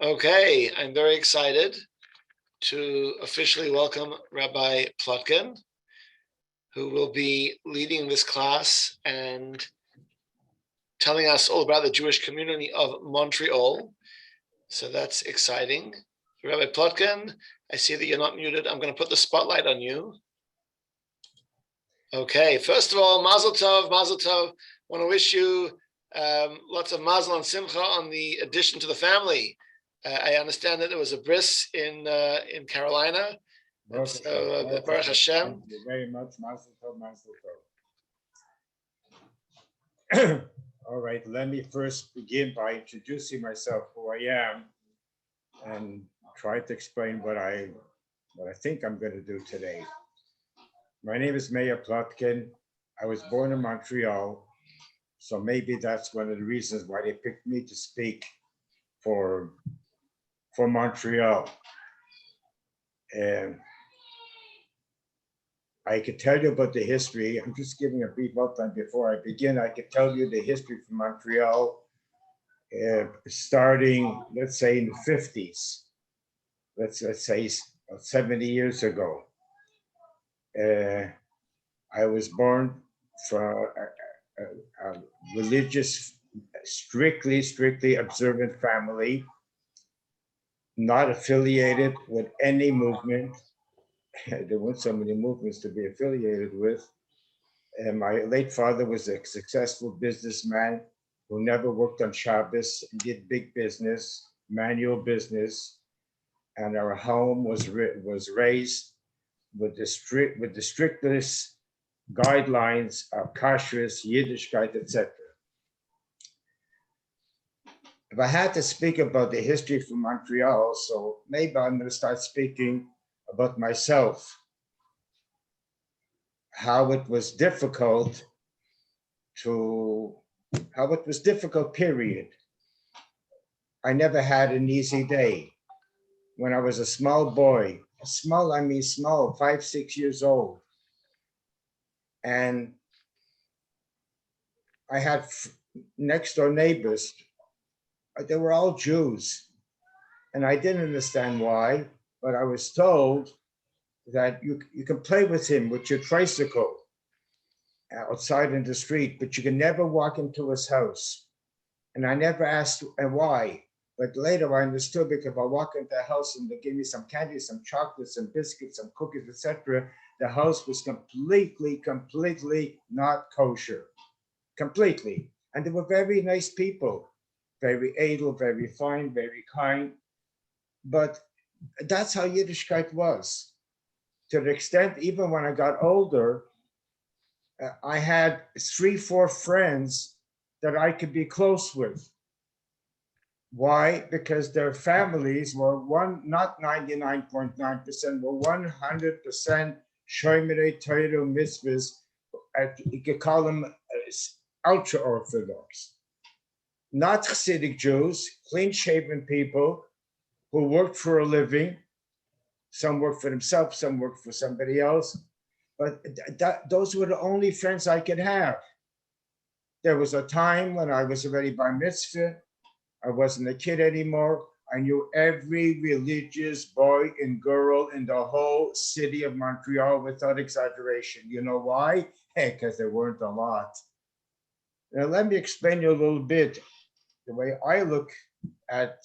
Okay, I'm very excited to officially welcome Rabbi Plotkin, who will be leading this class and telling us all about the Jewish community of Montreal. So that's exciting. Rabbi Plotkin, I see that you're not muted. I'm going to put the spotlight on you. Okay, first of all, Mazel Tov, Mazel Tov. I want to wish you lots of Mazel and Simcha on the addition to the family. I understand that there was a bris in Carolina. Baruch So, Baruch Hashem. Thank you very much. Mazel tov, mazel tov. All right, let me first begin by introducing myself, who I am, and try to explain what I think I'm going to do today. My name is Meir Plotkin. I was born in Montreal, so maybe that's one of the reasons why they picked me to speak for Montreal. And I could tell you about the history. I'm just giving a brief outline before I begin. I could tell you the history from Montreal, starting, let's say, in the 50s. Let's say 70 years ago. I was born from a religious, strictly observant family, not affiliated with any movement. There weren't so many movements to be affiliated with. And my late father was a successful businessman who never worked on Shabbos, did big business, manual business. And our home was raised with the strictest guidelines of kashrus, Yiddishkeit, etc. If I had to speak about the history from Montreal, so maybe I'm going to start speaking about myself, how it was difficult, period. I never had an easy day. When I was a small boy, I mean small, 5, 6 years old, and I had next door neighbors, they were all Jews, and I didn't understand why, but I was told that you can play with him with your tricycle outside in the street, but you can never walk into his house. And I never asked why, but later I understood, because if I walk into the house and they give me some candy, some chocolates, some biscuits, some cookies, etc., the house was completely not kosher, completely. And they were very nice people, very edel, very fine, very kind. But that's how Yiddishkeit was. To the extent, even when I got older, I had 3, 4 friends that I could be close with. Why? Because their families were not 99.9%, were 100% Shomerei Torah mitzvahs. You could call them ultra Orthodox. Not Hasidic Jews, clean-shaven people who worked for a living. Some worked for themselves, some worked for somebody else. But those were the only friends I could have. There was a time when I was already bar mitzvah. I wasn't a kid anymore. I knew every religious boy and girl in the whole city of Montreal without exaggeration. You know why? Hey, because there weren't a lot. Now, let me explain you a little bit the way I look at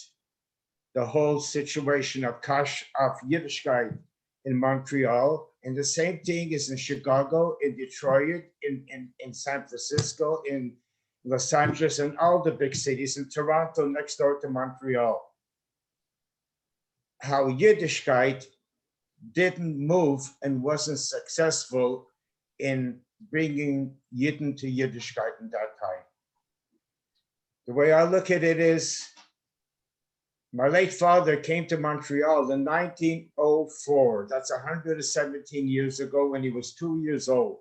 the whole situation of Yiddishkeit in Montreal. And the same thing is in Chicago, in Detroit, in San Francisco, in Los Angeles, and all the big cities, in Toronto, next door to Montreal. How Yiddishkeit didn't move and wasn't successful in bringing Yidden to Yiddishkeit in that time. The way I look at it is, my late father came to Montreal in 1904. That's 117 years ago, when he was 2 years old.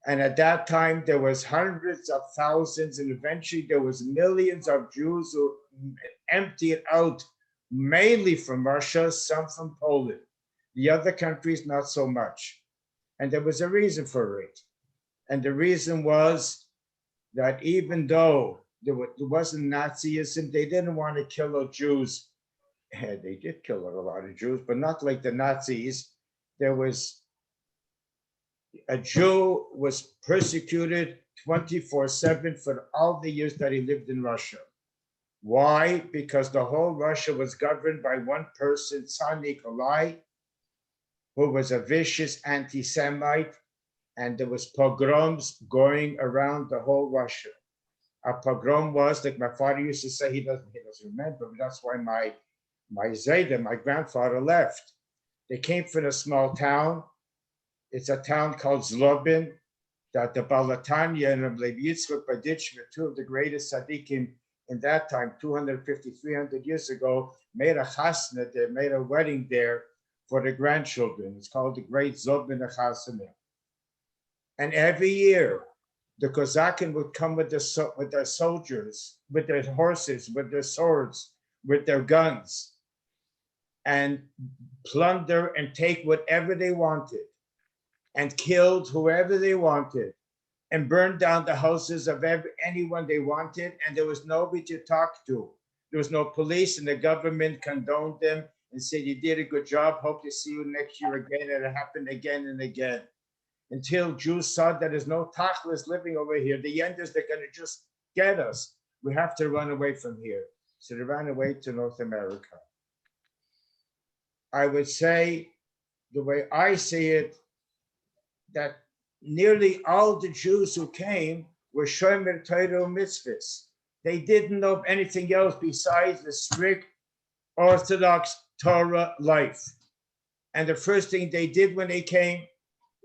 And at that time, there was hundreds of thousands, and eventually there was millions of Jews who emptied out, mainly from Russia, some from Poland. The other countries, not so much. And there was a reason for it. And the reason was that even though there wasn't Nazism. They didn't want to kill the Jews. They did kill a lot of Jews, but not like the Nazis. There was a Jew was persecuted 24/7 for all the years that he lived in Russia. Why? Because the whole Russia was governed by one person, Tsar Nikolai, who was a vicious anti-Semite, and there was pogroms going around the whole Russia. A pogrom was, like my father used to say, he doesn't remember, but that's why my Zayda, my grandfather, left. They came from a small town. It's a town called Zlobin, that the Balatanya and Rabbi Yitzchak Baditch, two of the greatest tzaddikim in that time, 250, 300 years ago, made a chasna there, made a wedding there for the grandchildren. It's called the Great Zlobin Chasana. And every year, the Kozakin would come with their soldiers, with their horses, with their swords, with their guns, and plunder and take whatever they wanted, and killed whoever they wanted, and burned down the houses of anyone they wanted, and there was nobody to talk to. There was no police, and the government condoned them and said, you did a good job, hope to see you next year again, and it happened again and again. Until Jews saw that there's no tachlis living over here. The Yenders, they're going to just get us. We have to run away from here. So they ran away to North America. I would say, the way I see it, that nearly all the Jews who came were shomer Torah mitzvahs. They didn't know anything else besides the strict Orthodox Torah life. And the first thing they did when they came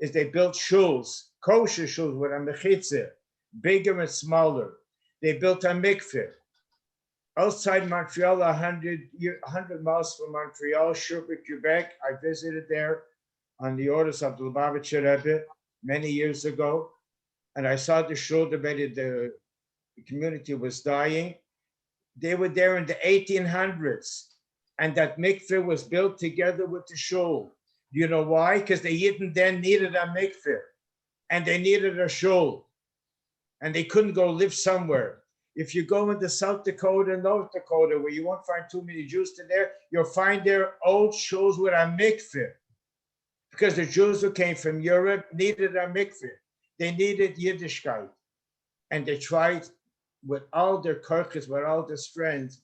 is they built shuls, kosher shuls with a mechitza, bigger and smaller. They built a mikveh. Outside Montreal, 100 miles from Montreal, Sherbrooke, Quebec, I visited there on the orders of the Lubavitcher Rebbe many years ago. And I saw the shul, the community was dying. They were there in the 1800s. And that mikveh was built together with the shul. You know why? Because the Yidden then needed a mikveh and they needed a shul, and they couldn't go live somewhere. If you go into South Dakota and North Dakota, where you won't find too many Jews to there, you'll find their old shuls with a mikveh, because the Jews who came from Europe needed a mikveh. They needed Yiddishkeit, and they tried with all their kirkes, with all their strength,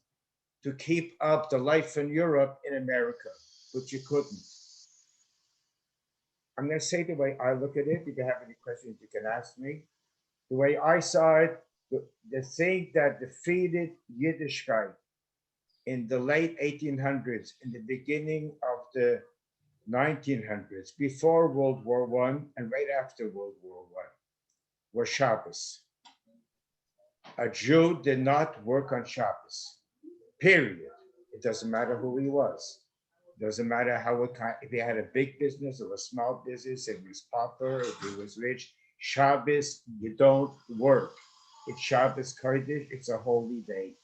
to keep up the life in Europe in America, but you couldn't. I'm going to say the way I look at it. If you have any questions, you can ask me. The way I saw it, the thing that defeated Yiddishkeit in the late 1800s, in the beginning of the 1900s, before World War I and right after World War I, were Shabbos. A Jew did not work on Shabbos, period. It doesn't matter who he was. Doesn't matter if he had a big business or a small business, if he was pauper, if he was rich. Shabbos, you don't work. It's Shabbos Kodesh, it's a holy day.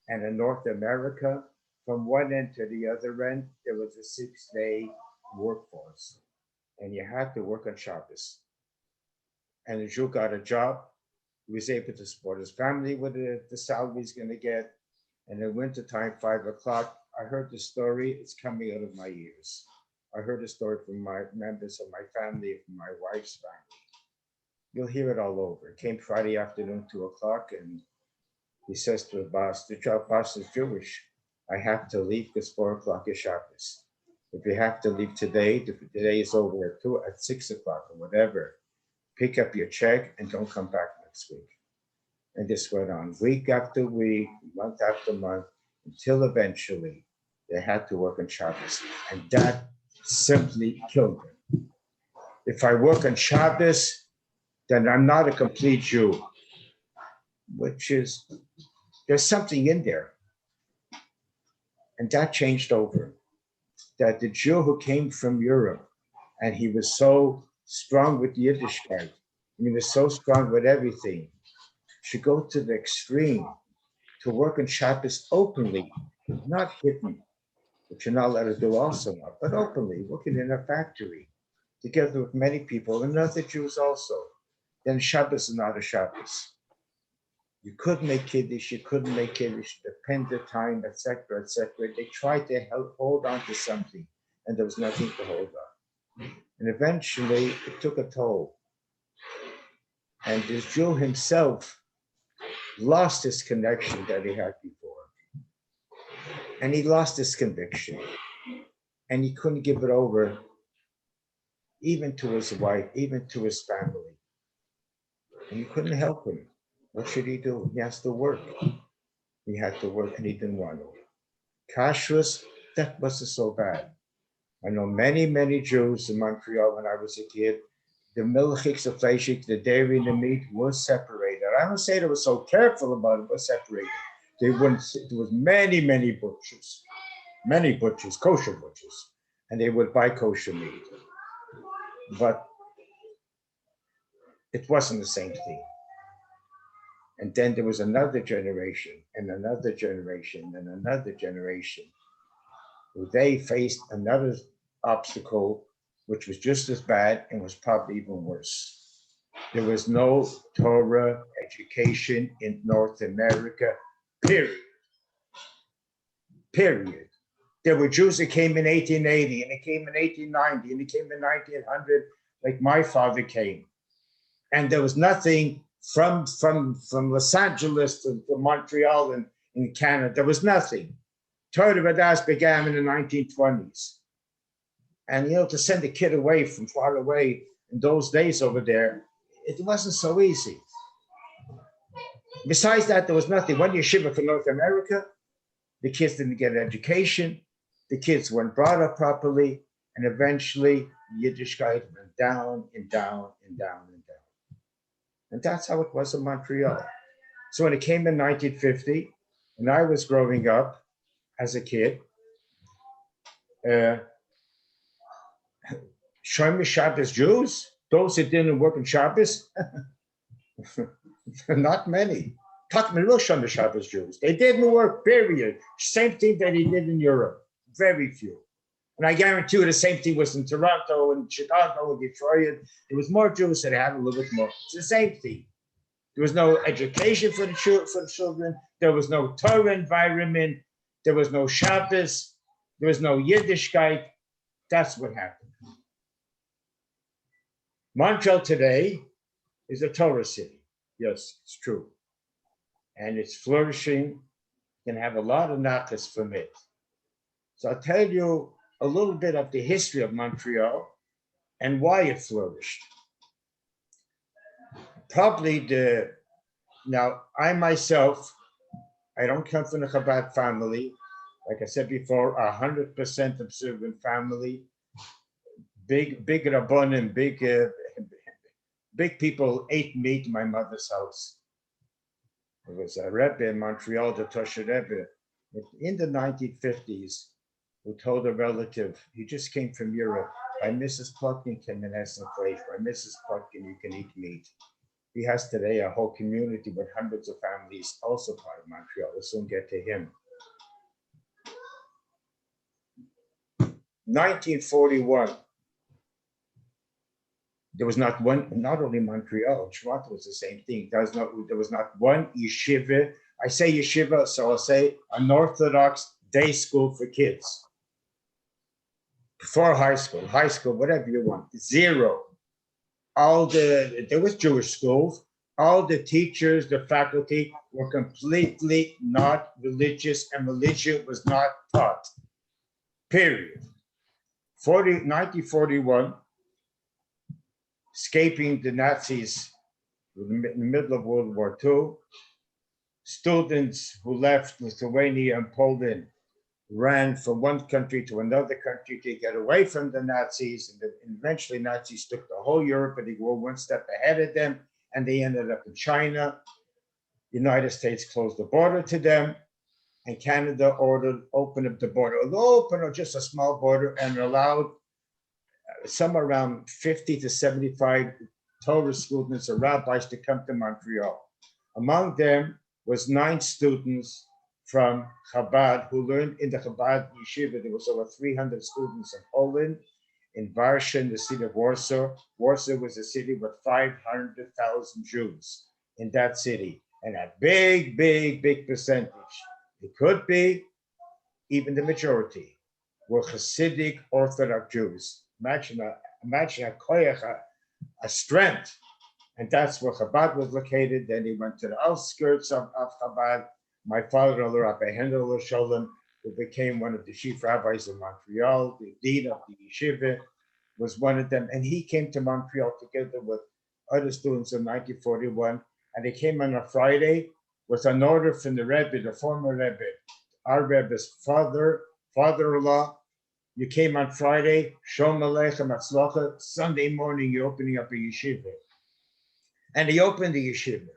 And in North America, from one end to the other end, there was a 6-day workforce. And you had to work on Shabbos. And the Jew got a job. He was able to support his family with the salary he's going to get. And in wintertime, 5 o'clock, I heard the story, it's coming out of my ears. I heard the story from my members of my family, from my wife's family. You'll hear it all over. It came Friday afternoon, 2 o'clock, and he says to the boss, the job boss is Jewish. I have to leave because 4 o'clock is Shabbos. If you have to leave today, the day is over at 6 o'clock or whatever, pick up your check and don't come back next week. And this went on week after week, month after month, until eventually they had to work on Shabbos. And that simply killed them. If I work on Shabbos, then I'm not a complete Jew, which is, there's something in there. And that changed over. That the Jew who came from Europe, and he was so strong with Yiddishkeit, and he was so strong with everything, should go to the extreme to work on Shabbos openly, not hidden, which you're not allowed to do also now, but openly, working in a factory together with many people and other Jews also. Then Shabbos is not a Shabbos. You couldn't make Kiddush, you couldn't make Kiddush, depend the time, etc., etc. They tried to hold on to something, and there was nothing to hold on. And eventually, it took a toll. And this Jew himself lost his connection that he had before. And he lost his conviction. And he couldn't give it over even to his wife, even to his family. And you couldn't help him. What should he do? He has to work. He had to work and he didn't want to. Kashrus, that wasn't so bad. I know many, many Jews in Montreal when I was a kid. The milchiks, the fleishik, the dairy and the meat was separated. I don't say they were so careful about it, but separated. They wouldn't. There was many, many butchers, kosher butchers, and they would buy kosher meat. But it wasn't the same thing. And then there was another generation, and another generation, and another generation, who they faced another obstacle, which was just as bad and was probably even worse. There was no Torah education in North America, period. Period. There were Jews that came in 1880, and they came in 1890, and they came in 1900, like my father came. And there was nothing from Los Angeles to Montreal and in Canada. There was nothing. Torah Vadas began in the 1920s. And, to send a kid away from far away in those days over there, it wasn't so easy. Besides that, there was nothing. One yeshiva for North America, the kids didn't get an education, the kids weren't brought up properly, and eventually Yiddishkeit went down and down and down and down. And that's how it was in Montreal. So when it came in 1950, and I was growing up as a kid, Shomer Shabbos Jews, those that didn't work in Shabbos, not many. Talking real Shomer Shabbos Jews. They didn't work, period. Same thing that he did in Europe. Very few. And I guarantee you the same thing was in Toronto and Chicago and Detroit. There was more Jews that had a little bit more. It's the same thing. There was no education for the children. There was no Torah environment. There was no Shabbos. There was no Yiddishkeit. That's what happened. Montreal today is a Torah city. Yes, it's true. And it's flourishing. You can have a lot of nachas from it. So I'll tell you a little bit of the history of Montreal and why it flourished. Now I myself, I don't come from the Chabad family. Like I said before, 100% observant family. Big rabbonim, big people ate meat in my mother's house. There was a Rebbe in Montreal, the Tosher Rebbe, in the 1950s, who told a relative, he just came from Europe, by Mrs. Plotkin can have some flesh, by Mrs. Plotkin you can eat meat. He has today a whole community with hundreds of families, also part of Montreal. We'll soon get to him. 1941, there was not only Montreal, Toronto was the same thing. There was not one yeshiva. I say yeshiva, so I'll say an Orthodox day school for kids. Before high school, whatever you want, zero. There was Jewish schools. All the teachers, the faculty were completely not religious, and religion was not taught. Period. 1941, escaping the Nazis in the middle of World War II, students who left Lithuania and Poland ran from one country to another country to get away from the Nazis. And eventually Nazis took the whole Europe, and they were one step ahead of them, and they ended up in China. The United States closed the border to them, and Canada opened up the border. Open just a small border, and allowed somewhere around 50 to 75 Torah students or rabbis to come to Montreal. Among them was 9 students from Chabad who learned in the Chabad yeshiva. There was over 300 students in Poland, in Warsaw, in the city of Warsaw. Warsaw was a city with 500,000 Jews in that city. And a big, big, big percentage, it could be even the majority, were Hasidic Orthodox Jews. Imagine a koyach, a strength. And that's where Chabad was located. Then he went to the outskirts of Chabad. My father-in-law, Rabbi Hendel Sholem, who became one of the chief rabbis in Montreal, the dean of the yeshiva, was one of them. And he came to Montreal together with other students in 1941. And they came on a Friday with an order from the Rebbe, the former Rebbe, our Rebbe's father-in-law. You came on Friday, Shalom Aleichem Hatzlacha. Sunday morning, you're opening up a yeshiva. And he opened the yeshiva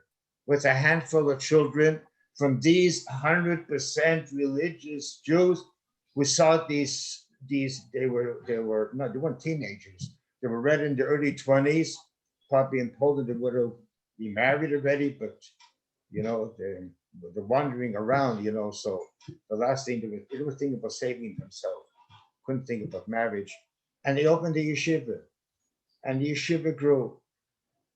with a handful of children from these 100% religious Jews who saw they weren't teenagers. They were right in the early 20s, probably in Poland. They would have been married already, but they're wandering around, so the last thing they were thinking about saving themselves, couldn't think about marriage. And they opened the yeshiva, and the yeshiva grew.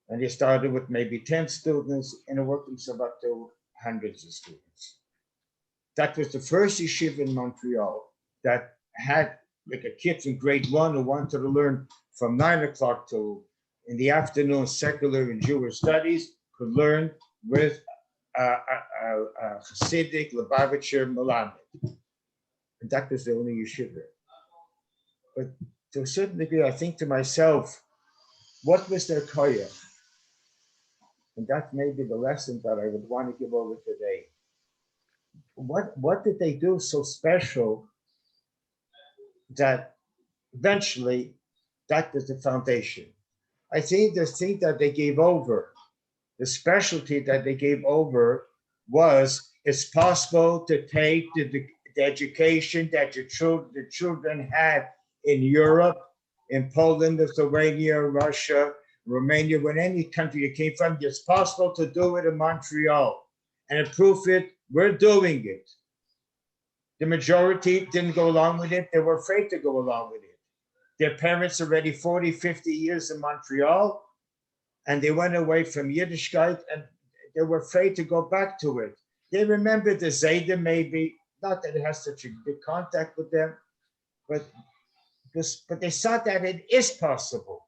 And they started with maybe 10 students, and it worked themselves up to hundreds of students. That was the first yeshiva in Montreal that had like a kids in grade 1 who wanted to learn from 9 o'clock till in the afternoon, secular and Jewish studies, could learn with a Hasidic Lubavitcher Melamed. And that was the only yeshiva. But to a certain degree, I think to myself, what was their koyach? And that may be the lesson that I would want to give over today. What did they do so special that eventually that was the foundation? I think the thing that they gave over, the specialty that they gave over was it's possible to take the education that the children had in Europe, in Poland, Lithuania, Russia, Romania, when any country you came from, it's possible to do it in Montreal. And to prove it, we're doing it. The majority didn't go along with it. They were afraid to go along with it. Their parents already 40, 50 years in Montreal, and they went away from Yiddishkeit, and they were afraid to go back to it. They remembered the Zayda maybe, not that it has such a big contact with them, but they saw that it is possible.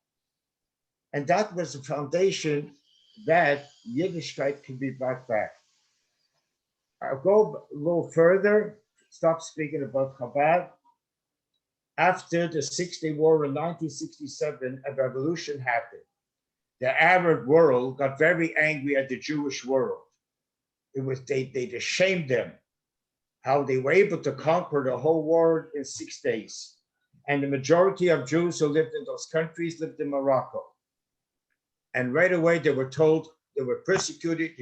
And that was the foundation that Yiddishkeit can be brought back. I'll go a little further, stop speaking about Chabad. After the 6-Day War in 1967, a revolution happened. The Arab world got very angry at the Jewish world. They ashamed them, how they were able to conquer the whole world in 6 days. And the majority of Jews who lived in those countries lived in Morocco. And right away they were told they were persecuted.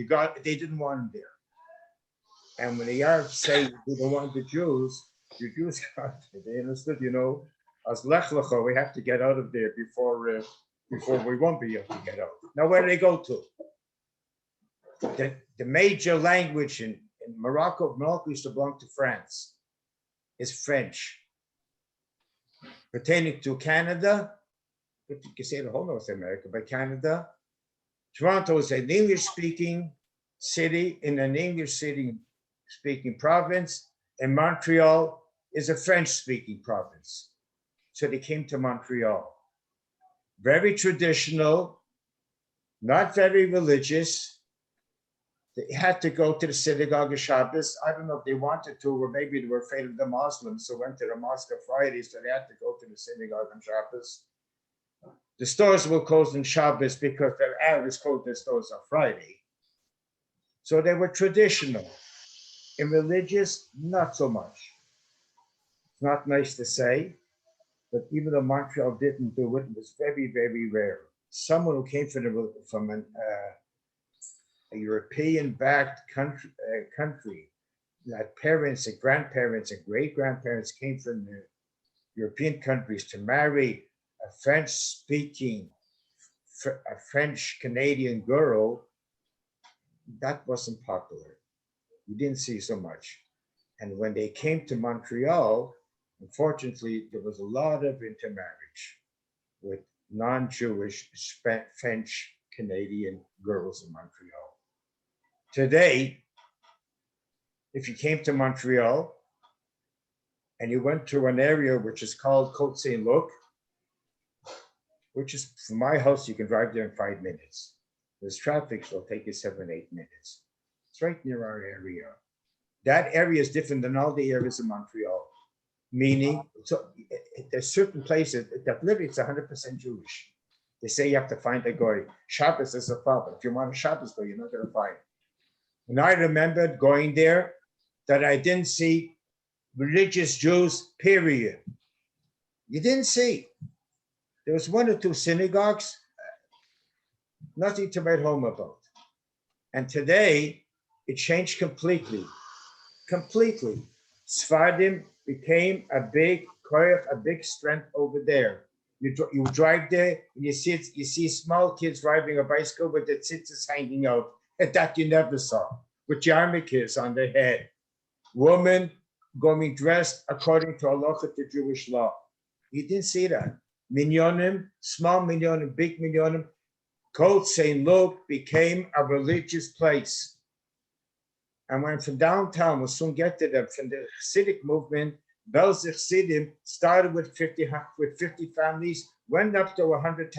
They didn't want them there. And when the Arabs say we don't want the Jews got it. They understood, as Lech Lecha, we have to get out of there before we won't be able to get out. Now, where do they go to? The major language in Morocco used to belong to France, is French. Pertaining to Canada, you can say the whole North America, but Canada, Toronto is an English-speaking city in an English-speaking province, and Montreal is a French-speaking province. So they came to Montreal. Very traditional, not very religious. They had to go to the synagogue of Shabbos. I don't know if they wanted to, or maybe they were afraid of the Muslims, so went to the mosque on Friday, so they had to go to the synagogue on Shabbos. The stores were closed on Shabbos because the Arabs closed their stores on Friday. So they were traditional. In religious, not so much. It's not nice to say, but even though Montreal didn't do it, it was very, very rare. Someone who came from a European-backed country, that parents and grandparents and great-grandparents came from the European countries to marry a French-speaking, a French-Canadian girl, that wasn't popular. We didn't see so much. And when they came to Montreal, unfortunately, there was a lot of intermarriage with non-Jewish French Canadian girls in Montreal. Today, if you came to Montreal and you went to an area which is called Côte Saint Luc, which is from my house, you can drive there in 5 minutes. There's traffic, so it'll take you 7, 8 minutes. It's right near our area. That area is different than all the areas in Montreal, meaning so there's certain places that literally it's 100% Jewish. They say you have to find a goy. Shabbos is a problem. If you want a Shabbos goy, you're not going to find. And I remembered going there that I didn't see religious Jews, period. You didn't see. There was 1 or 2 synagogues, nothing to write home about. And today, it changed completely. Completely. Sfardim became a big koyach, a big strength over there. You drive there and you see small kids riding a bicycle with their tzitzis hanging out that you never saw, with yarmulkes on their head. Women going dressed according to halacha, to Jewish law. You didn't see that. Minyonim, small minyonim, big minyonim. Côte Saint Luc became a religious place. And when from downtown, we'll soon get to them, from the Hasidic movement, Belzich Sidim started with 50 families, went up to 100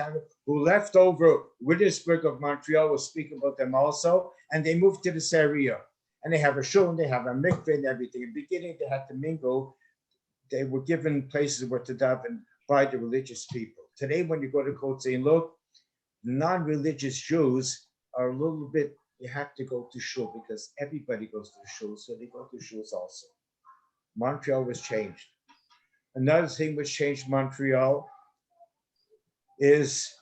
who left over Williamsburg of Montreal. We'll speak about them also. And they moved to this area. And they have a shul, they have a mikveh and everything. In the beginning, they had to mingle. They were given places where to daven by the religious people. Today, when you go to Côte Saint Luc, non-religious Jews are a little bit, you have to go to shul because everybody goes to shul, so they go to shuls also. Montreal was changed. Another thing which changed Montreal is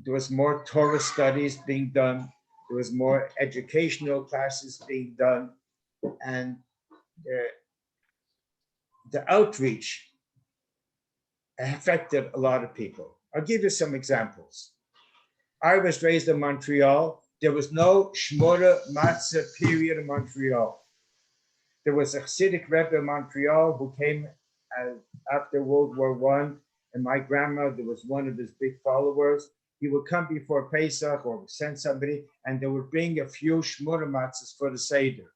there was more Torah studies being done, there was more educational classes being done, and the outreach affected a lot of people. I'll give you some examples. I was raised in Montreal. There was no Shmora Matzah period in Montreal. There was a Hasidic Rebbe in Montreal who came after World War I, and my grandmother was one of his big followers. He would come before Pesach or send somebody, and they would bring a few Shmora Matzahs for the Seder.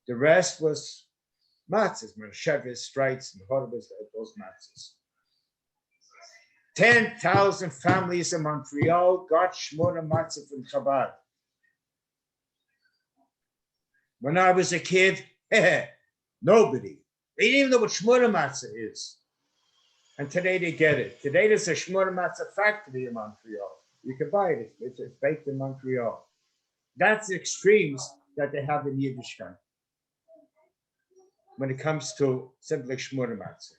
The rest was matzahs, Shevis, Strites, and Horvas, those matzahs. 10,000 families in Montreal got Shmona Matzah from Chabad. When I was a kid, nobody. They didn't even know what Shmona Matzah is. And today they get it. Today there's a Shmona Matzah factory in Montreal. You can buy it. It's baked in Montreal. That's the extremes that they have in Yiddishkeit when it comes to simply Shmona Matzah.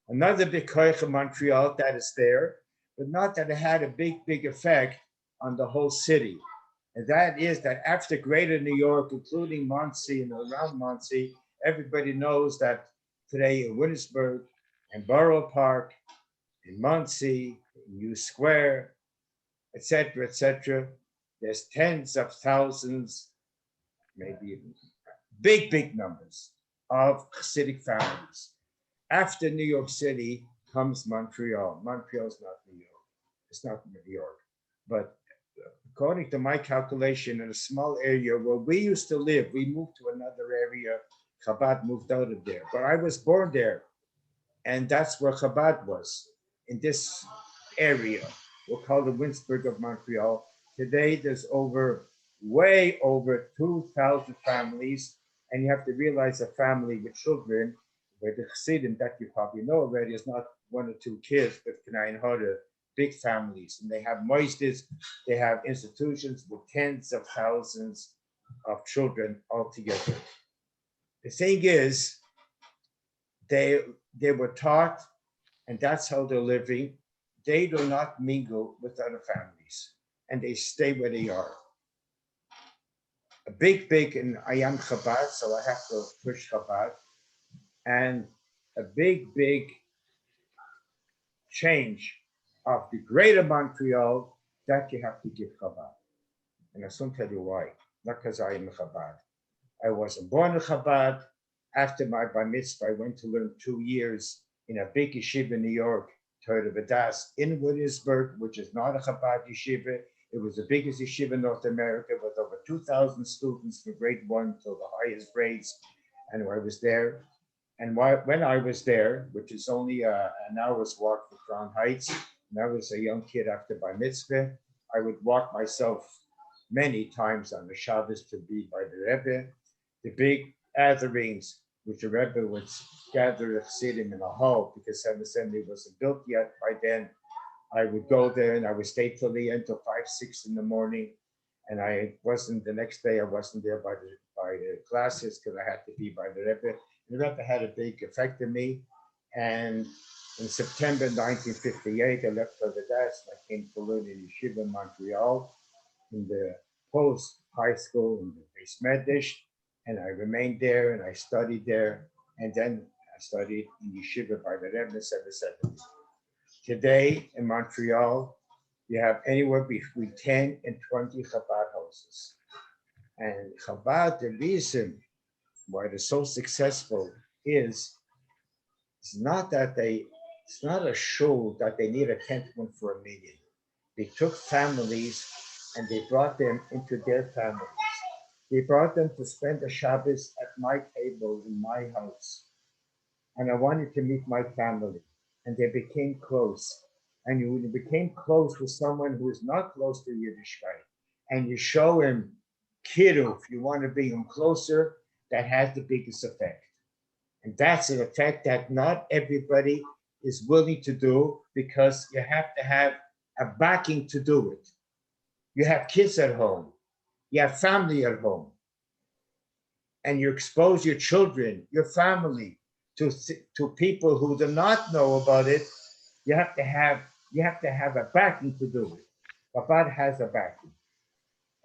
Another big koich in Montreal that is there, but not that it had a big effect on the whole city. And that is that after Greater New York, including Monsey and around Monsey, everybody knows that today in Williamsburg and Borough Park, in Monsey, in U Square, etc., there's tens of thousands, maybe even big numbers of Hasidic families. After New York City comes Montreal. Montreal's not New York. It's not New York. But according to my calculation, in a small area where we used to live, we moved to another area. Chabad moved out of there. But I was born there. And that's where Chabad was, in this area. We'll call the Williamsburg of Montreal. Today, there's way over 2,000 families. And you have to realize a family with children, where the Chassidim that you probably know already is not 1 or 2 kids, but K'nayin Hoda, big families. And they have moisties, they have institutions with tens of thousands of children altogether. The thing is, they were taught, and that's how they're living. They do not mingle with other families, and they stay where they are. A big, and I am Chabad, so I have to push Chabad. And a big change of the greater Montreal that you have to give Chabad. And I'll soon tell you why. Not because I am a Chabad. I wasn't born in Chabad. After my bar mitzvah, I went to learn 2 years in a big yeshiva in New York, Torah Vadas, in Williamsburg, which is not a Chabad yeshiva. It was the biggest yeshiva in North America with over 2,000 students from grade 1 to the highest grades. And I was there. And when I was there, which is only an hour's walk from Crown Heights, and I was a young kid after Bar Mitzvah, I would walk myself many times on the Shabbos to be by the Rebbe. The big gatherings, which the Rebbe would gather at Chassidim in a hall because Seventh Assembly wasn't built yet by then. I would go there and I would stay till the end, till 5, 6 in the morning. And the next day I wasn't there by the classes because I had to be by the Rebbe. The Rebbe had a big effect on me. And in September 1958, I left for the desk. I came to learn in Yeshiva in Montreal, in the post-high school in the Beis Medrash. And I remained there and I studied there. And then I studied in Yeshiva by the Rebbe in 770. Today in Montreal, you have anywhere between 10 and 20 Chabad houses. And Chabad, the reason why they're so successful is it's not a show that they need a 10th one for $1 million. They took families and they brought them into their families. They brought them to spend the Shabbos at my table in my house. And I wanted to meet my family. And they became close. And you became close with someone who is not close to Yiddishkeit. And you show him kiddush, if you want to bring him closer, that has the biggest effect. And that's an effect that not everybody is willing to do because you have to have a backing to do it. You have kids at home. You have family at home. And you expose your children, your family, to people who do not know about it. You have to have a backing to do it. Chabad has a backing.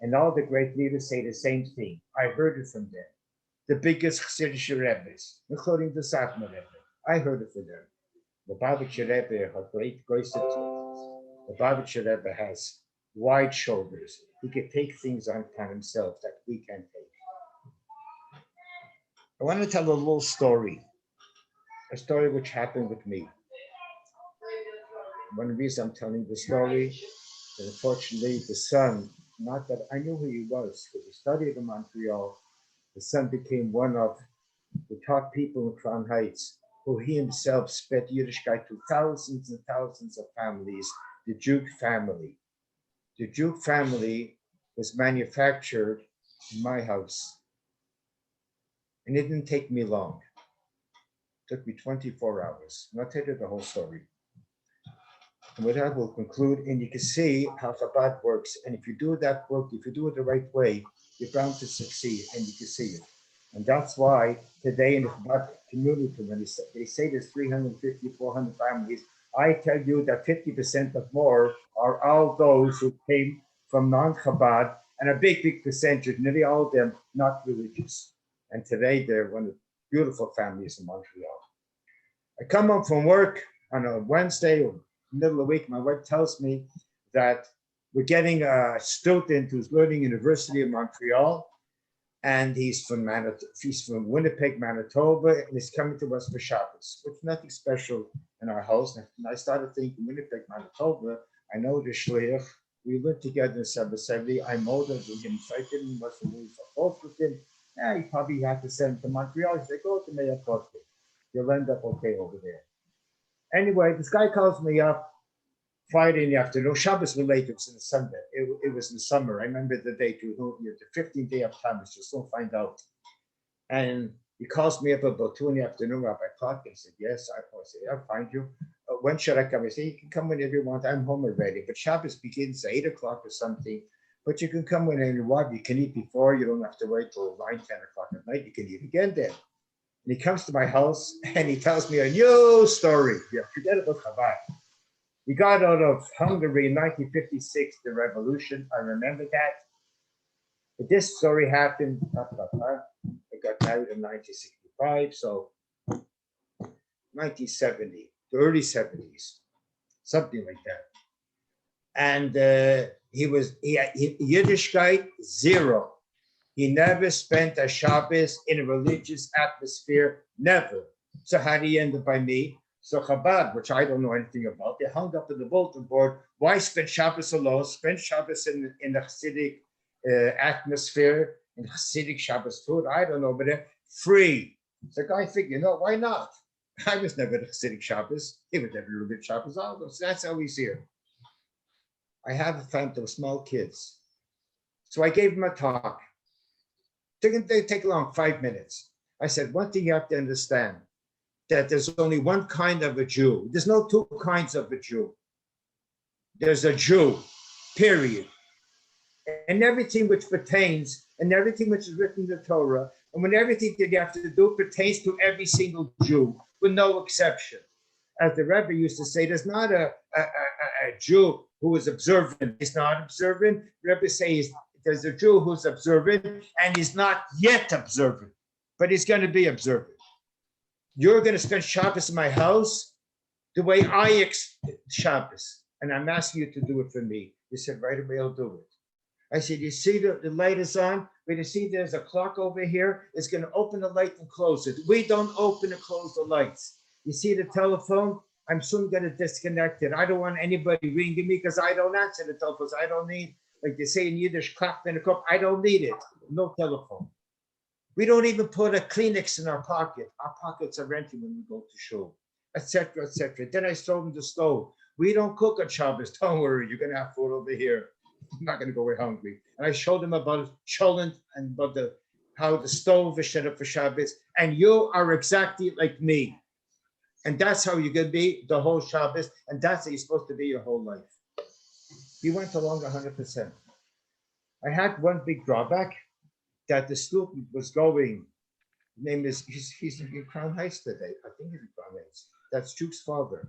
And all the great leaders say the same thing. I heard it from them. The biggest Chassidish Rebbes, including the Satmar Rebbe. I heard it from them. The Lubavitcher Rebbe had great grace. The Lubavitcher Rebbe has wide shoulders. He can take things on himself that we can't take. I want to tell a little story, a story which happened with me. One reason I'm telling the story is unfortunately the son, not that I knew who he was, because he studied in Montreal. The son became one of the top people in Crown Heights, who he himself spread Yiddishkeit to thousands and thousands of families, the Duke family. The Duke family was manufactured in my house. And it didn't take me long. It took me 24 hours. And I'll tell you the whole story. And with that, we'll conclude. And you can see how Chabad works. And if you do that work, if you do it the right way, you're bound to succeed, and you can see it. And that's why today in the Chabad community, when they say there's 350, 400 families, I tell you that 50% of more are all those who came from non-Chabad, and a big, big percentage, nearly all of them, not religious. And today they're one of the beautiful families in Montreal. I come home from work on a Wednesday or middle of the week. My wife tells me that we're getting a student who's learning University of Montreal, and he's from Winnipeg, Manitoba, and he's coming to us for Shabbos, which is nothing special in our house. And I started thinking, Winnipeg, Manitoba, I know the shliach. We lived together in 770. I'm older than him, so I didn't must have moved both with him. Yeah, he probably had to send him to Montreal. He said, go to Mayor Kotley. You'll end up okay over there. Anyway, this guy calls me up Friday in the afternoon. Shabbos was late. It was in the Sunday. It was in the summer. I remember the date. The 15th day of Tammuz. Just don't find out. And he calls me up about 2 in the afternoon. Rabbi Clark. I said, yes. I said, I'll find you. When should I come? I said, you can come whenever you want. I'm home already. But Shabbos begins at 8 o'clock or something. But you can come whenever you want. You can eat before. You don't have to wait till 9, 10 o'clock at night. You can eat again then. And he comes to my house and he tells me a new story. Yeah, forget about Chabad. We got out of Hungary in 1956, the revolution. I remember that. But this story happened. I got married in 1965, so 1970, the early 70s, something like that. And Yiddishkeit, zero. He never spent a Shabbos in a religious atmosphere, never. So how did he end up by me? So Chabad, which I don't know anything about, they hung up in the bulletin board, why spend Shabbos alone, spend Shabbos in the Hasidic atmosphere, in Hasidic Shabbos food, I don't know, but they're free. So the guy figured, why not? I was never at Hasidic Shabbos. He was never a good Shabbos. So that's how he's here. I have a family of small kids. So I gave him a talk. They take long 5 minutes. I said, one thing you have to understand, that there's only one kind of a Jew. There's no two kinds of a Jew. There's a Jew, period. And everything which pertains, and everything which is written in the Torah, and when everything that you have to do pertains to every single Jew, with no exception. As the Rebbe used to say, there's not a Jew who is observant, he's not observant. The Rebbe says there's a Jew who's observant and he's not yet observant, but he's going to be observant. You're going to spend Shabbos in my house the way I Shabbos, and I'm asking you to do it for me. He said, right away, I'll do it. I said, you see the light is on, but you see there's a clock over here. It's going to open the light and close it. We don't open and close the lights. You see the telephone? I'm soon going to disconnect it. I don't want anybody ringing me because I don't answer the telephones. I don't need, like they say in Yiddish, clap in a cup. I don't need it. No telephone. We don't even put a Kleenex in our pocket. Our pockets are empty when we go to shul, etc., etc. Then I showed them the stove. We don't cook on Shabbos. Don't worry, you're going to have food over here. I'm not going to go away hungry. And I showed them about cholent and about how the stove is set up for Shabbos. And you are exactly like me. And that's how you're going to be the whole Shabbos. And that's how you're supposed to be your whole life. He went along 100%. I had one big drawback that the student was going. His name is, he's in Crown Heights today. I think he's in Crown Heights. That's Duke's father.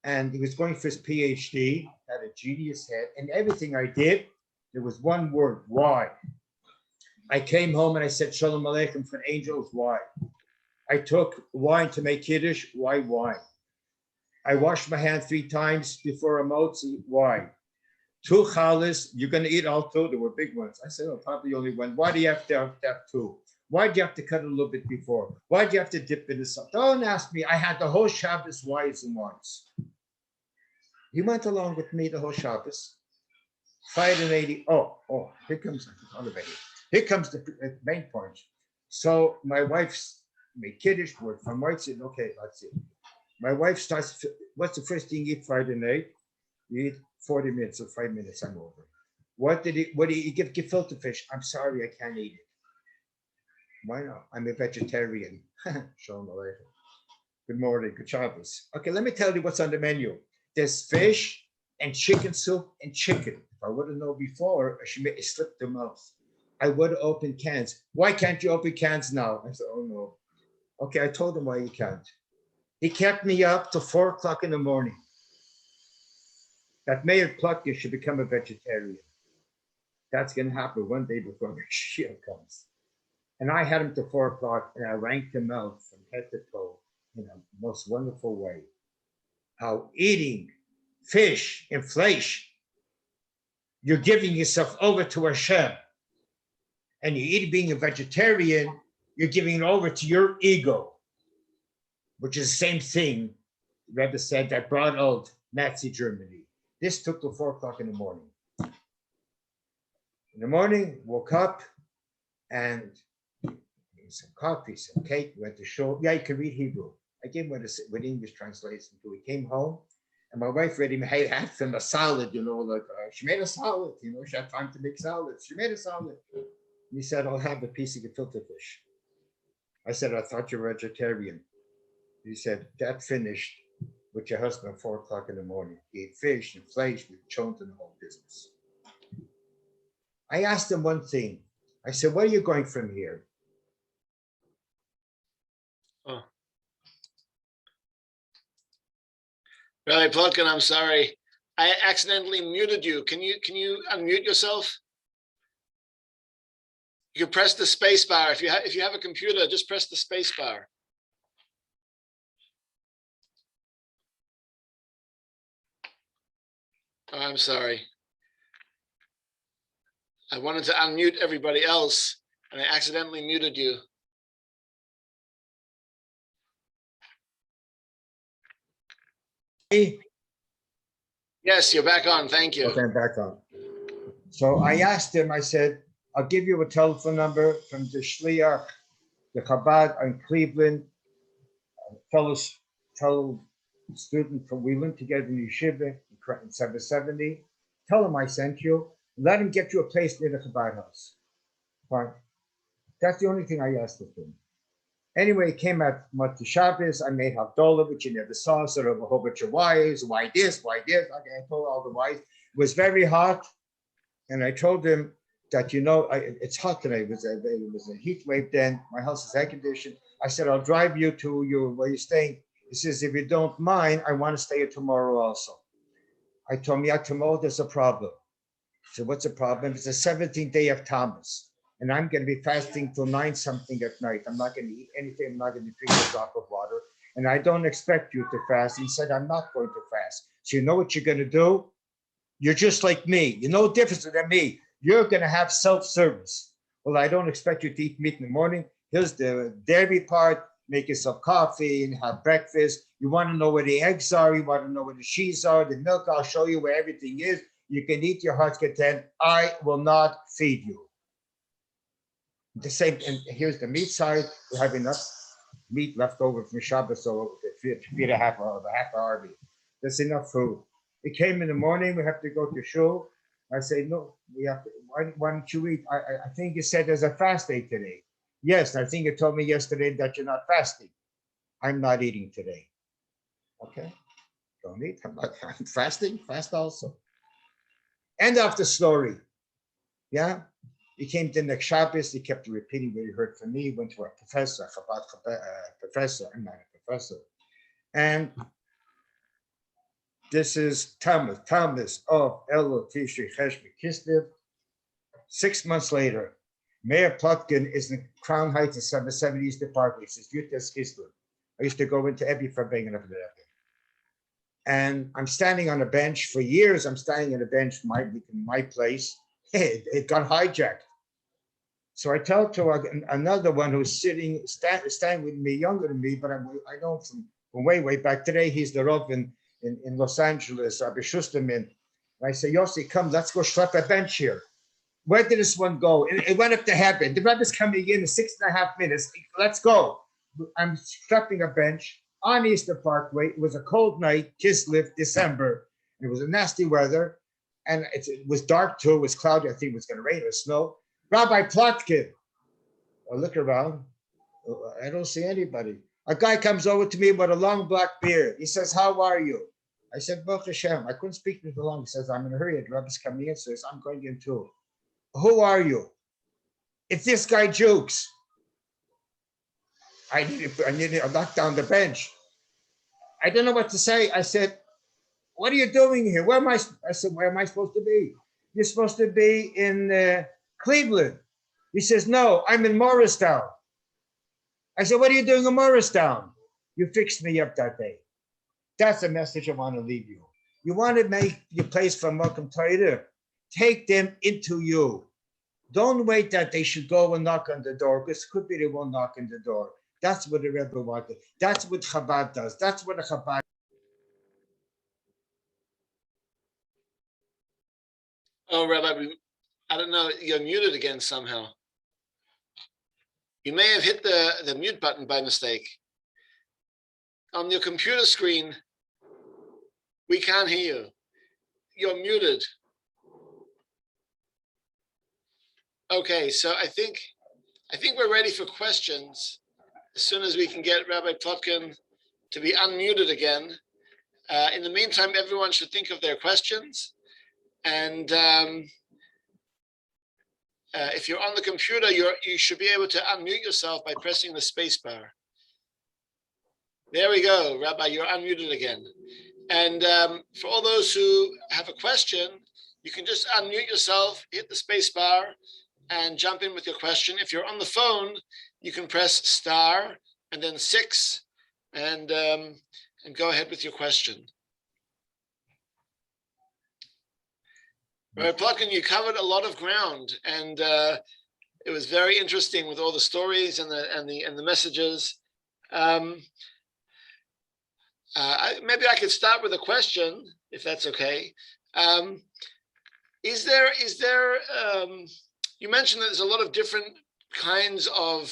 And he was going for his PhD, had a genius head, and everything I did, there was one word, why? I came home and I said, Shalom Aleichem for angels, why? I took wine to make Kiddush, why wine? I washed my hand 3 times before a motzi, why? 2 challahs, you're going to eat all 2? There were big ones. I said, oh, probably only 1. Why do you have to have 2? Why do you have to cut it a little bit before? Why do you have to dip in the salt? Don't ask me. I had the whole Shabbos whys and whys. He went along with me the whole Shabbos. 580. Oh, here comes the main point. So my wife's made Kiddush word from white said, okay, let's see. My wife starts, what's the first thing you eat Friday night? You eat 40 minutes or 5 minutes, I'm over. What do you give gefilte fish? I'm sorry, I can't eat it. Why not? I'm a vegetarian. Shalom Aleichem. Good morning, good Shabbos. Okay, let me tell you what's on the menu. There's fish and chicken soup and chicken. If I would have known before, I should make it slip the mouth. I would have opened cans. Why can't you open cans now? I said, oh no. Okay, I told him why you can't. He kept me up till 4 o'clock in the morning. That Mayor Plutkin should become a vegetarian. That's going to happen one day before Mashiach comes. And I had him till 4 o'clock, and I ranked him out from head to toe in a most wonderful way. How eating fish and flesh, you're giving yourself over to Hashem. And you eat being a vegetarian, you're giving it over to your ego, which is the same thing Rebbe said that brought out Nazi Germany. This took till 4 o'clock in the morning. In the morning, woke up and some coffee, some cake, went to shul. Yeah, you can read Hebrew. I gave him with English translation until we came home. And my wife read him, hey, had him a salad, like she made a salad, she had time to make salads. She made a salad. And he said, I'll have a piece of gefilte fish. I said, I thought you were vegetarian. He said, that finished with your husband at 4 o'clock in the morning. He ate fish and flesh with chont and the whole business. I asked him one thing. I said, where are you going from here? Oh. Rabbi Plotkin, I'm sorry. I accidentally muted you. Can you unmute yourself? You can press the space bar. If you have a computer, just press the space bar. Oh, I'm sorry. I wanted to unmute everybody else, and I accidentally muted you. me? Yes, you're back on. Thank you. Okay, I'm back on. So I asked him, I said, I'll give you a telephone number from the Shliach, the Chabad in Cleveland, fellow student from, we went together in Yeshiva in 770. Tell him I sent you. Let him get you a place near the Chabad house. Fine. That's the only thing I asked of him. Anyway, it came at Mati Shabbos. I made Havdalah, which you never saw, sort of a whole bunch of whys. Why this? Why this? Okay, I told all the whys. It was very hot. And I told him that, it's hot today. It was a heat wave then. My house is air conditioned. I said, I'll drive you to where you're staying. He says, if you don't mind, I want to stay here tomorrow also. I told him, yeah, tomorrow there's a problem. So what's the problem? It's the 17th day of Tammuz. And I'm going to be fasting till 9 something at night. I'm not going to eat anything. I'm not going to drink a drop of water. And I don't expect you to fast. He said, I'm not going to fast. So you know what you're going to do? You're just like me. You're no different than me. You're going to have self-service. Well, I don't expect you to eat meat in the morning. Here's the dairy part. Make yourself coffee and have breakfast. You want to know where the eggs are. You want to know where the cheese are, the milk. I'll show you where everything is. You can eat your heart's content. I will not feed you. The same, and here's the meat side. We have enough meat left over from Shabbos, so feed a half hour meat. That's enough food. It came in the morning. We have to go to shul. I say, no, we have to. Why don't you eat? I think you said there's a fast day today. Yes, I think you told me yesterday that you're not fasting. I'm not eating today. Okay, don't eat. I'm fasting. Fast also. End of the story. Yeah. He came to next Shabbos. He kept repeating what he heard from me. He went to a professor, professor. I'm not a professor. And this is Thomas of Elul Tishri Cheshmi Kislev. 6 months later, Mayor Plotkin is in Crown Heights in 770 East Park. He says, Yutas Kislev. I used to go into every Verbringen of the and I'm standing on a bench for years. I'm standing on a bench in my place. It got hijacked. So I tell to another one who's standing with me, younger than me, but I know from way back. Today, he's the Rav in Los Angeles, Rabbi Schusterman. I say, Yossi, come, let's go schlep a bench here. Where did this one go? It went up to heaven. The Rebbe's coming in 6.5 minutes. Let's go. I'm schlepping a bench on Easter Parkway. It was a cold night, Kislev, December. It was a nasty weather. And it was dark too. It was cloudy. I think it was going to rain or snow. Rabbi Plotkin. I look around. I don't see anybody. A guy comes over to me with a long black beard. He says, how are you? I said, Baruch Hashem. I couldn't speak to him for long. He says, I'm in a hurry. The Rebbe's coming in. So he says, I'm going in too. Who are you? It's this guy Jukes. I need to knock down the bench. I don't know what to say. I said, what are you doing here? Where am I? I said, where am I supposed to be? You're supposed to be in Cleveland. He says, no, I'm in Morristown. I said, what are you doing in Morristown? You fixed me up that day. That's the message I want to leave you. You want to make your place for Malcolm Torah. Take them into you. Don't wait that they should go and knock on the door, because it could be they won't knock on the door. That's what the Rebbe wanted. That's what Chabad does. That's what a Chabad. Oh, Rabbi, I don't know. You're muted again somehow. You may have hit the mute button by mistake. On your computer screen, we can't hear you. You're muted. Okay, so I think we're ready for questions. As soon as we can get Rabbi Plotkin to be unmuted again. In the meantime, everyone should think of their questions. And if you're on the computer, you should be able to unmute yourself by pressing the space bar. There we go, Rabbi, you're unmuted again. And for all those who have a question, you can just unmute yourself, hit the space bar, and jump in with your question. If you're on the phone, you can press star and then 6 and go ahead with your question. Rabbi Plotkin, you covered a lot of ground, and it was very interesting with all the stories and the messages. Maybe I could start with a question, if that's okay. Um, you mentioned that there's a lot of different kinds of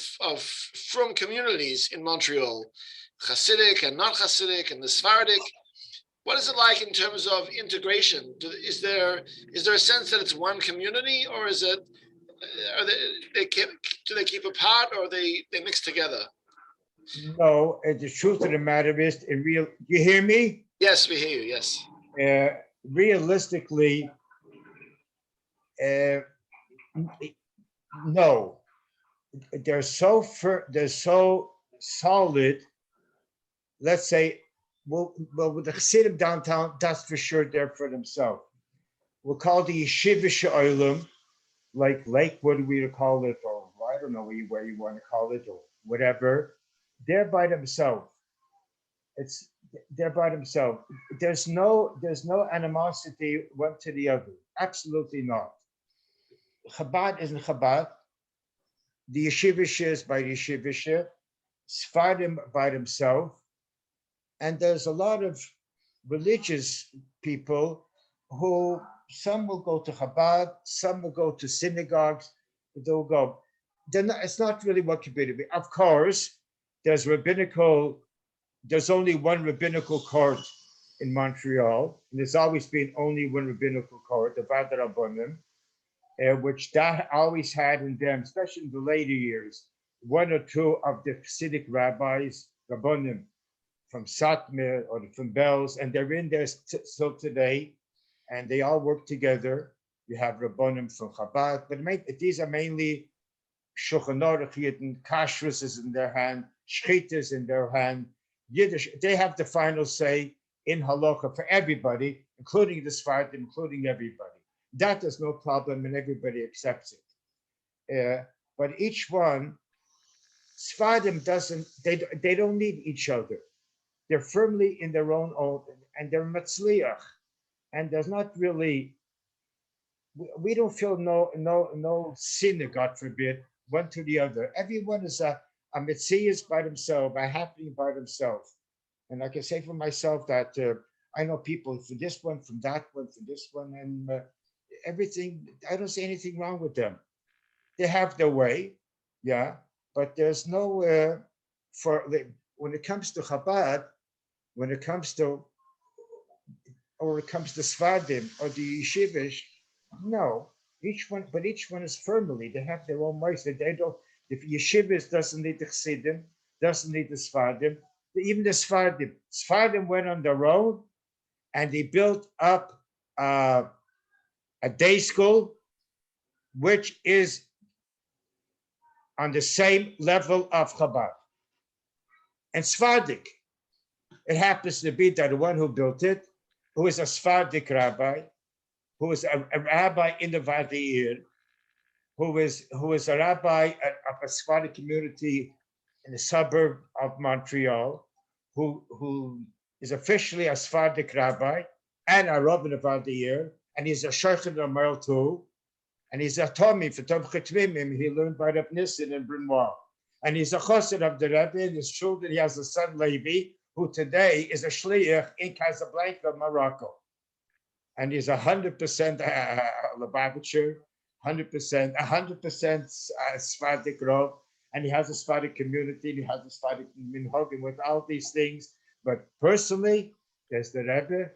from communities in Montreal, Hasidic and not Hasidic, and the Sephardic. What is it like in terms of integration? Is there a sense that it's one community, or is it are do they keep apart, or they mix together? No, the truth of the matter is, you hear me? Yes, we hear you. Yes. Realistically, uh, no. They're so solid. Let's say, well, with the Chassidim downtown, that's for sure. They're for themselves. We'll call the Yeshivish Oilim, like Lakewood, we call it, or I don't know where you want to call it, or whatever. They're by themselves. It's they're by themselves. There's no animosity one to the other. Absolutely not. Chabad isn't Chabad. The Yeshivish is by the Yeshivish. Sfardim by themselves. And there's a lot of religious people who some will go to Chabad, some will go to synagogues, they'll go. It's not really what community. Of course, there's only one rabbinical court in Montreal, and there's always been only one rabbinical court, the Vad Rabbanim, which that always had in them, especially in the later years, one or two of the Hasidic rabbis, Rabbanim, from Satmar or from Bells, and they're in there still today, and they all work together. You have Rabbanim from Chabad, but these are mainly Shulchan Aruch Yidden, Kashrus is in their hand, Shchita is in their hand, Yiddish, they have the final say in Halacha for everybody, including the Sephardim, including everybody. That is no problem, and everybody accepts it. But each one, Sephardim they don't need each other. They're firmly in their own, and they're Matzliach. And there's not really, we don't feel no sin, God forbid, one to the other. Everyone is a Metzias by themselves, a happening by themselves. And I can say for myself that I know people from this one, from that one, from this one, and everything. I don't see anything wrong with them. They have their way, yeah, but there's no, when it comes to Chabad, when it comes to Sfardim or the Yeshivish, no. Each one is firmly. They have their own ways. They don't. If Yeshivish doesn't need the Chassidim, doesn't need the Sfardim, even the Sfardim went on their own, and they built up a day school, which is on the same level of Chabad. And Sephardic, it happens to be that the one who built it, who is a Sephardic rabbi, who is a rabbi in the Vadiir, who is a rabbi of a Sephardic community in the suburb of Montreal, who is officially a Sephardic rabbi and a Rav in the Vadiir, and he's a Sheikh in the Merle too, and he's a Tommy for Tom Chetvimim. He learned by Reb Nissen in Brunois, and he's a Chassid of the Rebbe. In his children, he has a son Levi, who today is a shliach in Casablanca, Morocco, and he's 100% Lubavitcher, 100% Sephardic Rav, and he has a Sephardic community. He has a Sephardic minhagim with all these things. But personally, there's the Rebbe.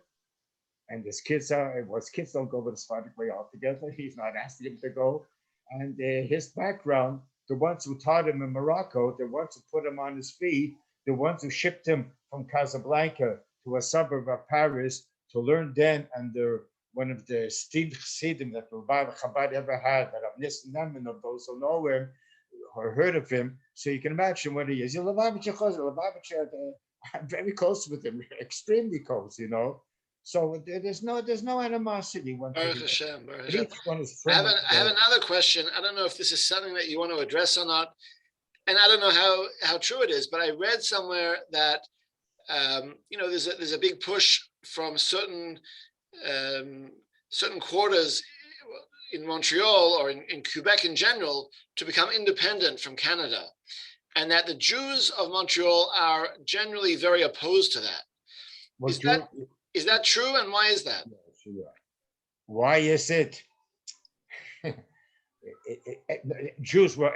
And his kids don't go with the Sephardic way altogether. He's not asking them to go. And his background, the ones who taught him in Morocco, the ones who put him on his feet, the ones who shipped him from Casablanca to a suburb of Paris to learn then under one of the Steve Chassidim that Chabad ever had, that Rav Nissen Neman, of those who know him or heard of him. So you can imagine what he is. He's a Lubavitcher, I'm very close with him, extremely close, you know. So there's no animosity. Baruch Hashem, Baruch Hashem. Each one is I have another question. I don't know if this is something that you want to address or not, and I don't know how true it is. But I read somewhere that there's a big push from certain quarters in Montreal or in Quebec in general to become independent from Canada, and that the Jews of Montreal are generally very opposed to that. Well, Is that true, and why is that? why is it? Jews were,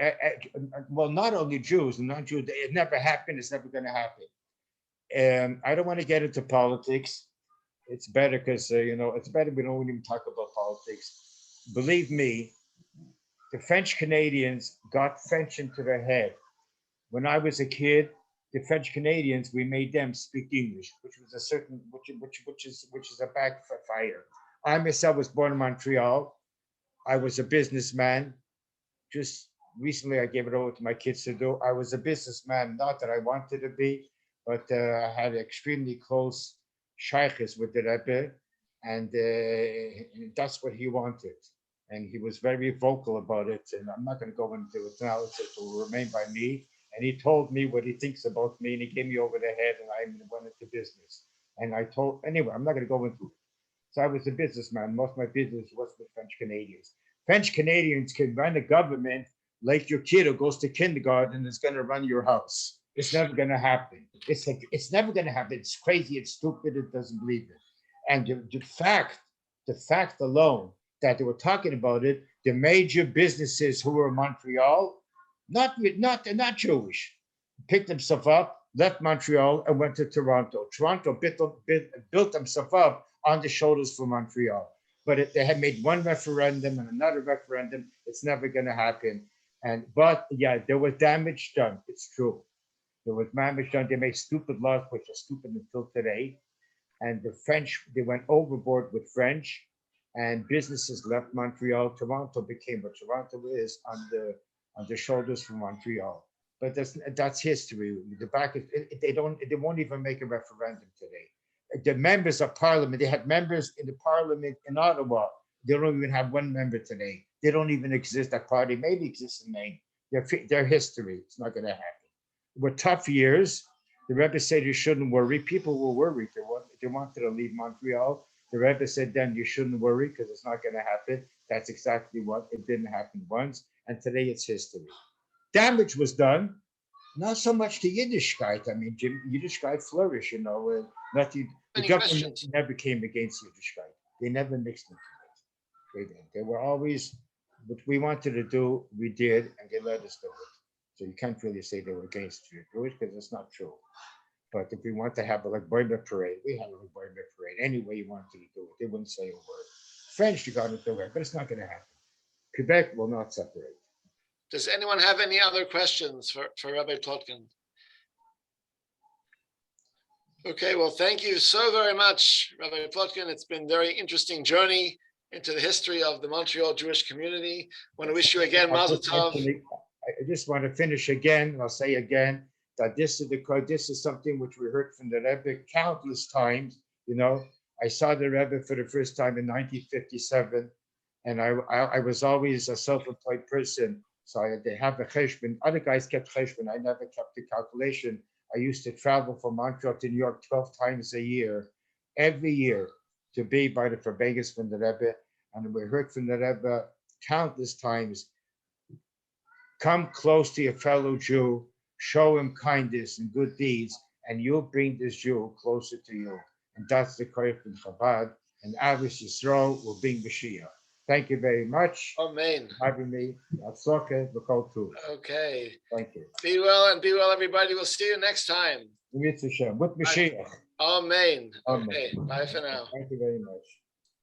well, not only Jews and non-Jews, it never happened, it's never going to happen. I don't want to get into politics. It's better because, it's better we don't even talk about politics. Believe me, the French Canadians got French into their head. When I was a kid, the French Canadians, we made them speak English, which was a certain, which is a backfire. I myself was born in Montreal. I was a businessman. Just recently, I gave it over to my kids to do. I was a businessman, not that I wanted to be, but I had extremely close shaykhs with the Rebbe, and that's what he wanted. And he was very vocal about it. And I'm not going to go into it now. It will remain by me. And he told me what he thinks about me, and he gave me over the head, and I went into business. And I told, anyway, I'm not going to go into it. So I was a businessman. Most of my business was with French Canadians. French Canadians can run a government like your kid who goes to kindergarten is going to run your house. It's never going to happen. It's never going to happen. It's crazy. It's stupid. It doesn't believe it. And the fact alone that they were talking about it, the major businesses who were in Montreal, not Jewish, picked themselves up, left Montreal, and went to Toronto. Toronto built themselves up on the shoulders for Montreal. But they had made one referendum and another referendum. It's never going to happen. But yeah, there was damage done. It's true. There was damage done. They made stupid laws, which are stupid until today. And the French, they went overboard with French, and businesses left Montreal. Toronto became what Toronto is on the shoulders from Montreal. But that's history. They won't even make a referendum today. The members of parliament, they had members in the parliament in Ottawa. They don't even have one member today. They don't even exist. That party maybe exists in name. Their history. It's not going to happen. It were tough years. The Rebbe said you shouldn't worry. People were worried. They wanted to leave Montreal. The Rebbe said then you shouldn't worry because it's not going to happen. That's exactly what it didn't happen once. And today it's history. Damage was done. Not so much to Yiddishkeit. I mean, Yiddishkeit flourished, the government never came against Yiddishkeit. They never mixed into it. They were always, what we wanted to do, we did, and they let us do it. So you can't really say they were against Jewish because it's not true. But if we want to have a Boiler parade, we had a Boiler parade. Any way you wanted to do it, they wouldn't say a word. French, you got to do it, but it's not going to happen. Quebec will not separate. Does anyone have any other questions for Rabbi Plotkin? Okay, well, thank you so very much, Rabbi Plotkin. It's been a very interesting journey into the history of the Montreal Jewish community. I want to wish you again, Mazel Tov. I just want to finish again, and I'll say again, that this is something which we heard from the Rebbe countless times. I saw the Rebbe for the first time in 1957, and I was always a self-employed person. So they have a cheshbon. Other guys kept cheshbon. I never kept the calculation. I used to travel from Montreal to New York 12 times a year, every year, to be by the Verbeges from the Rebbe. And we heard from the Rebbe countless times, come close to your fellow Jew, show him kindness and good deeds, and you'll bring this Jew closer to you. And that's the Koyach from Chabad. And Avis Yisrael will bring Mashiach. Thank you very much. Amen. For having me. Okay. Thank you. Be well, everybody. We'll see you next time. With Mashiach. Amen. Okay. Bye for now. Thank you very much.